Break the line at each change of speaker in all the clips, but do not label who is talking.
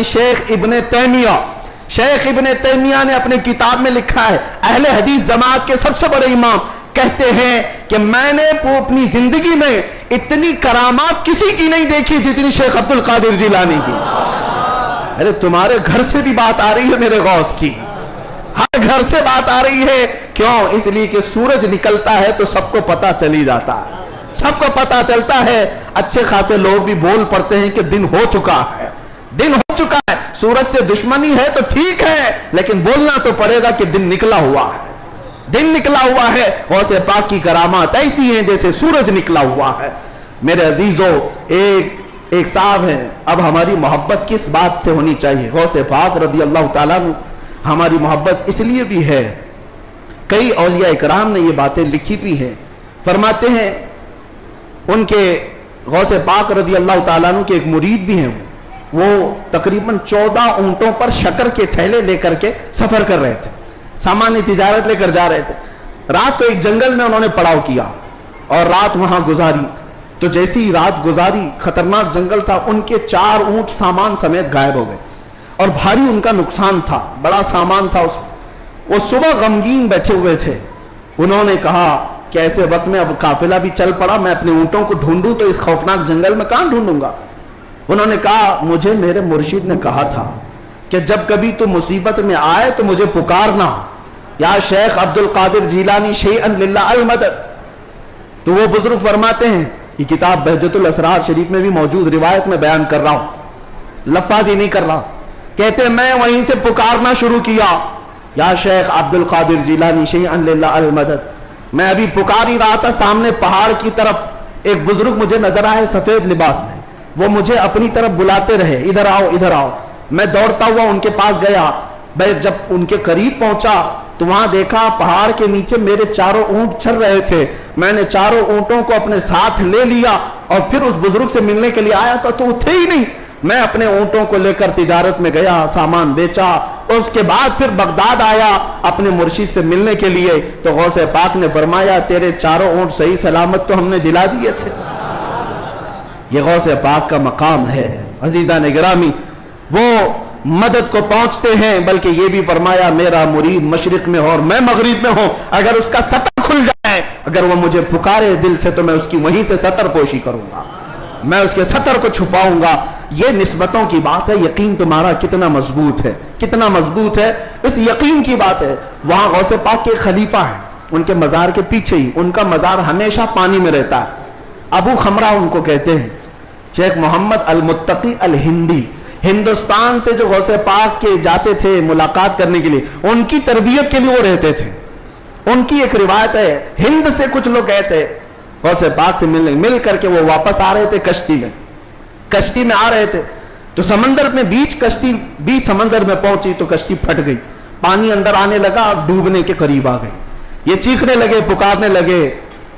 शेख इब्ने तैमिया ने अपने किताब में लिखा है, अहले हदीस जमात के सबसे बड़े इमाम कहते हैं कि मैंने अपनी जिंदगी में इतनी करामात किसी की नहीं देखी जितनी शेख अब्दुल कादिर जिलानी की। अरे तुम्हारे घर से भी बात आ रही है मेरे गौस की, हर घर से बात आ रही है। क्यों? इसलिए कि सूरज निकलता है तो सबको पता चली जाता है, सबको पता चलता है। अच्छे खासे लोग भी बोल पड़ते हैं कि दिन हो चुका है, दिन हो चुका है। सूरज से दुश्मनी है तो ठीक है, लेकिन बोलना तो पड़ेगा कि दिन निकला हुआ है, दिन निकला हुआ है। गौसे पाक की करामात ऐसी हैं जैसे सूरज निकला हुआ है। मेरे अजीजों, एक साहब हैं, अब हमारी मोहब्बत किस बात से होनी चाहिए? गौसे पाक रज़ी अल्लाह ताला अन्हु हमारी मोहब्बत इसलिए भी है, कई औलिया इकराम ने ये बातें लिखी भी हैं। फरमाते हैं उनके गौसे पाक रज़ी अल्लाह ताला अन्हु के एक मुरीद भी हैं, वो तकरीबन 14 ऊंटों पर शक्कर के थैले लेकर के सफर कर रहे थे, सामान्य तिजारत लेकर जा रहे थे। रात को एक जंगल में उन्होंने पड़ाव किया और रात वहां गुजारी। तो जैसी ही रात गुजारी, खतरनाक जंगल था, उनके 4 ऊंट सामान समेत गायब हो गए और भारी उनका नुकसान था, बड़ा सामान था उसमें। वो सुबह गमगीन बैठे हुए थे। उन्होंने कहा कि ऐसे वक्त में अब काफिला भी चल पड़ा, मैं अपने ऊंटों को ढूंढूं तो इस खौफनाक जंगल में कहां ढूंढूंगा। उन्होंने कहा, मुझे मेरे मुर्शिद ने कहा था कि जब कभी तू मुसीबत में आए तो मुझे पुकारना, या शेख अब्दुल कादिर जिलानी शैअन लिल्लाह अल मदद। तो वो बुजुर्ग फरमाते हैं, ये किताब बहजतुल असरार शरीफ में भी मौजूद रिवायत में बयान कर रहा हूं, लफ्ज़ी नहीं कर रहा। कहते मैं वहीं से पुकारना शुरू किया, या शेख अब्दुल कादिर जिलानी शैअन लिल्लाह अल मदद। मैं अभी पुकार ही रहा था, सामने पहाड़ की तरफ एक बुजुर्ग मुझे नजर आए सफेद लिबास में। वो मुझे अपनी तरफ बुलाते रहे, इधर आओ इधर आओ। मैं दौड़ता हुआ उनके पास गया। मैं जब उनके करीब पहुंचा तो वहां देखा पहाड़ के नीचे मेरे 4 ऊंट चल रहे थे। मैंने 4 ऊंटों को अपने साथ ले लिया और फिर उस बुजुर्ग से मिलने के लिए आया था, तो वो थे ही नहीं। मैं अपने ऊंटों को लेकर तिजारत में गया, सामान बेचा, उसके बाद फिर बगदाद आया अपने मुर्शिद से मिलने के लिए। तो गौसे पाक ने फरमाया, तेरे 4 ऊंट सही सलामत तो हमने दिला दिए थे। ये गौसे पाक का मकाम है। अजीज़ान गिरामी, वो मदद को पहुंचते हैं, बल्कि ये भी फरमाया, मेरा मुरीद मशरिक में हो और मैं मगरिब में हूं, अगर उसका सतर खुल जाए, अगर वो मुझे पुकारे दिल से, तो मैं उसकी वहीं से सतर पोशी करूंगा, मैं उसके सतर को छुपाऊंगा। ये निस्बतों की बात है। यकीन तुम्हारा कितना मजबूत है, कितना मजबूत है, इस यकीन की बात है। वहां गौसे पाक के खलीफा है, उनके मजार के पीछे ही, उनका मजार हमेशा पानी में रहता है। अबू खमरा उनको कहते हैं। शेख मोहम्मद अल मुत्तकी अल हिंदी, हिंदुस्तान से जो गौसे पाक के जाते थे मुलाकात करने के लिए, उनकी तरबियत के लिए वो रहते थे। उनकी एक रिवायत है, हिंद से कुछ लोग गए थे गौसे पाक से मिलने, मिल करके वो वापस आ रहे थे कश्ती में आ रहे थे, तो समंदर में बीच समंदर में पहुंची तो कश्ती फट गई, पानी अंदर आने लगा, डूबने के करीब आ गई। ये चीखने लगे, पुकारने लगे,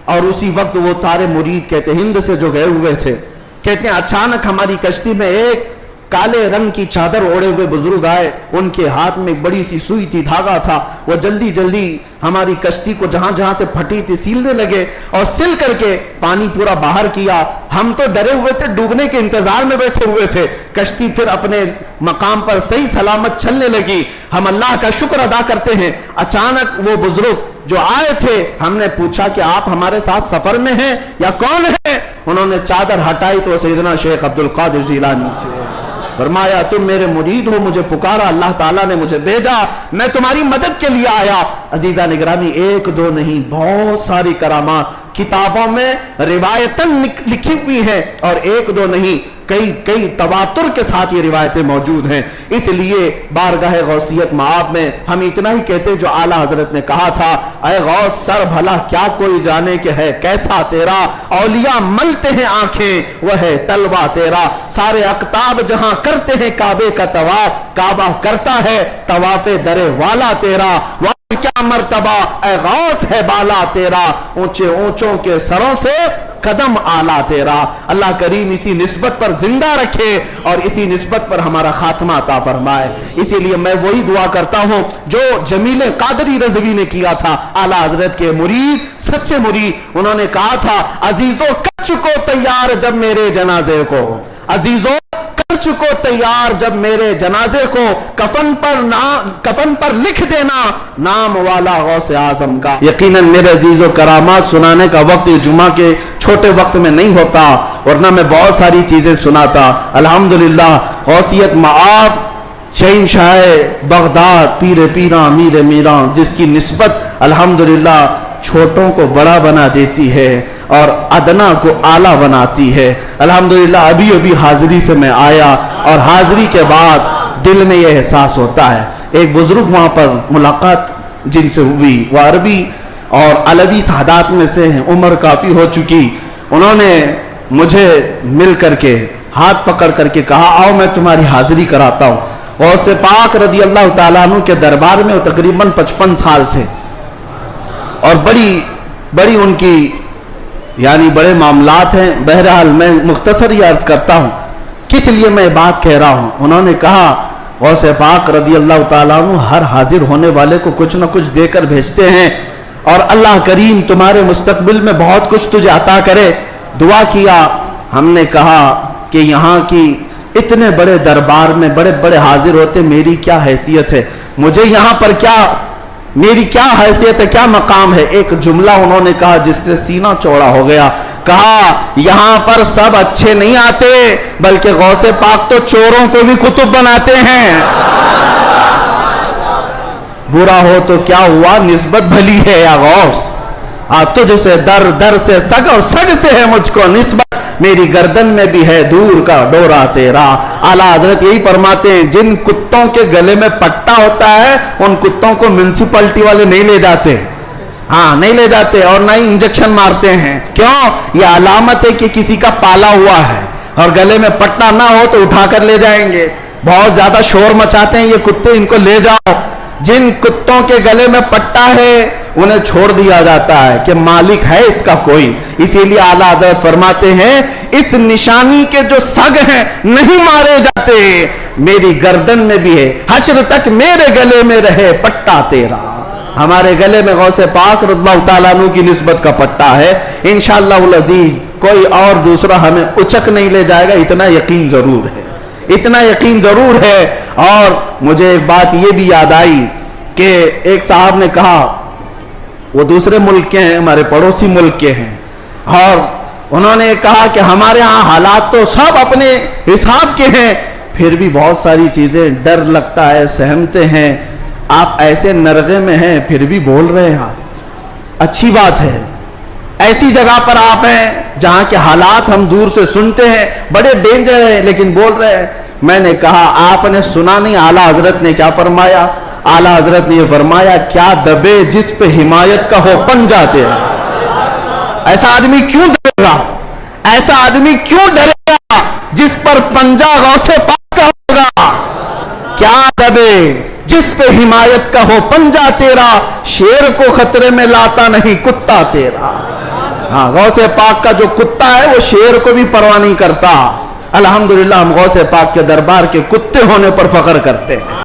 और उसी वक्त वो तारे मुरीद कहते, हिंद से जो गए हुए थे, कहते हैं अचानक हमारी कश्ती में एक काले रंग की चादर ओढ़े हुए बुजुर्ग आए। उनके हाथ में एक बड़ी सी सुई थी, धागा था। वो जल्दी जल्दी हमारी कश्ती को जहां जहां से फटी थी सीलने लगे और सिल करके पानी पूरा बाहर किया। हम तो डरे हुए थे, डूबने के इंतजार में बैठे हुए थे। कश्ती फिर अपने मकाम पर सही सलामत चलने लगी। हम अल्लाह का शुक्र अदा करते हैं। अचानक वो बुजुर्ग जो आए थे, हमने पूछा कि आप हमारे साथ सफर में हैं या कौन है? उन्होंने चादर हटाई तो सैयदना शेख अब्दुल कादिर जिलानी थे। फरमाया, तुम मेरे मुरीद हो, मुझे पुकारा, अल्लाह ताला ने मुझे भेजा, मैं तुम्हारी मदद के लिए आया। अजीजा निगरानी, 1-2 नहीं, बहुत सारी करामात किताबों में रिवायतन लिखी हुई है, और 1-2 नहीं, कई तवातुर के साथ ये रिवायतें मौजूद हैं। इसलिए बारगाह गौसियत माब में हम इतना ही कहते जो आला हजरत ने कहा था, ऐ गौस सर भला क्या कोई जाने के है कैसा तेरा, औलिया मलते हैं आंखें वह है तलवा तेरा, सारे अक्ताब जहां करते हैं काबे का तवाफ, काबा करता है तवाफे दरे वाला तेरा, क्या मर्तबा ऐ गौस है बाला तेरा, ऊंचे ऊंचों के सरों से कदम आला तेरा। अल्लाह करीम इसी निस्बत पर जिंदा रखे और इसी निस्बत पर हमारा खात्मा अता फरमाए। इसीलिए मैं वही दुआ करता हूं जो जमील कादरी रज़वी ने किया था, आला हजरत के मुरीद, सच्चे मुरीद। उन्होंने कहा था, अजीजों कर चुको तैयार जब मेरे जनाजे को, अजीजों कर चुको तैयार, जब मेरे जनाजे को कफन पर लिख देना नाम वाला गौसे आजम का। यकीनन मेरे अजीजों, करामात सुनाने का वक्त जुमा के छोटे वक्त में नहीं होता, वरना मैं बहुत सारी चीजें सुनाता। अल्हम्दुलिल्लाह गौसियत मआब शहंशाह बगदाद पीर पीरा मीर मीरा, जिसकी निस्बत अल्हम्दुलिल्लाह छोटों को बड़ा बना देती है और अदना को आला बनाती है। अल्हम्दुलिल्लाह अभी अभी हाजिरी से मैं आया और हाजिरी के बाद दिल में यह एहसास होता है। एक बुजुर्ग वहाँ पर मुलाकात जिनसे हुई, वह अरबी और अलवी सादात में से हैं, उम्र काफ़ी हो चुकी। उन्होंने मुझे मिल करके हाथ पकड़ करके कहा, आओ मैं तुम्हारी हाजिरी कराता हूँ। गौसे पाक रदी अल्लाह ताला अन्हु के दरबार में वो तकरीबन 55 साल से, और बड़ी उनकी यानी बड़े मामलात हैं। बहरहाल मैं मुख्तसर ही अर्ज करता हूँ किस लिए मैं बात कह रहा हूँ। उन्होंने कहा, गौसे पाक रदी अल्लाह ताला अन्हु हर हाजिर होने वाले को कुछ न कुछ देकर भेजते हैं, और अल्लाह करीम तुम्हारे मुस्तकबिल में बहुत कुछ तुझे अता करे। दुआ किया। हमने कहा कि यहाँ की इतने बड़े दरबार में बड़े बड़े हाजिर होते, मेरी क्या हैसियत है, मुझे यहाँ पर क्या, मेरी क्या हैसियत है, क्या मकाम है। एक जुमला उन्होंने कहा जिससे सीना चौड़ा हो गया। कहा, यहाँ पर सब अच्छे नहीं आते, बल्कि गौसे पाक तो चोरों को भी कुतुब बनाते हैं। बुरा हो तो क्या हुआ, निस्बत भली है या गौस, तुझसे दर दर से सग और सग से है मुझको निस्बत, मेरी गर्दन में भी है दूर का डोरा तेरा। आला हजरत यही फरमाते हैं, जिन कुत्तों के गले में पट्टा होता है उन कुत्तों को म्युनिसिपैलिटी वाले नहीं ले जाते, हाँ नहीं ले जाते, और ना ही इंजेक्शन मारते हैं। क्यों? यह अलामत है कि किसी का पाला हुआ है, और गले में पट्टा ना हो तो उठाकर ले जाएंगे। बहुत ज्यादा शोर मचाते हैं ये कुत्ते, इनको ले जाओ। जिन कुत्तों के गले में पट्टा है उन्हें छोड़ दिया जाता है कि मालिक है इसका कोई। इसीलिए आला हज़रत फरमाते हैं, इस निशानी के जो सग हैं नहीं मारे जाते, मेरी गर्दन में भी है, हश्र तक मेरे गले में रहे पट्टा तेरा। हमारे गले में गौसे पाक रज़ियल्लाहु ताला अन्हु की निस्बत का पट्टा है। इंशाअल्लाह अज़ीज कोई और दूसरा हमें उचक नहीं ले जाएगा, इतना यकीन जरूर है, इतना यकीन जरूर है। और मुझे एक बात ये भी याद आई कि एक साहब ने कहा, वो दूसरे मुल्क के हैं, हमारे पड़ोसी मुल्क के हैं, और उन्होंने कहा कि हमारे यहाँ हालात तो सब अपने हिसाब के हैं, फिर भी बहुत सारी चीजें डर लगता है, सहमते हैं। आप ऐसे नरगे में हैं फिर भी बोल रहे हैं, अच्छी बात है। ऐसी जगह पर आप हैं जहाँ के हालात हम दूर से सुनते हैं, बड़े डेंजर है, लेकिन बोल रहे हैं। मैंने कहा, आपने सुना नहीं आला हजरत ने क्या फरमाया? आला हजरत ने ये फरमाया, क्या दबे जिस पे हिमायत का हो पंजा तेरा। ऐसा आदमी क्यों डरेगा, ऐसा आदमी क्यों डरेगा जिस पर पंजा गौसे पाक का होगा। क्या दबे जिस पे हिमायत का हो पंजा तेरा, शेर को खतरे में लाता नहीं कुत्ता तेरा। हाँ, गौसे पाक का जो कुत्ता है वो शेर को भी परवाह नहीं करता। अल्हम्दुलिल्लाह हम गौसे पाक के दरबार के कुत्ते होने पर फख्र करते हैं।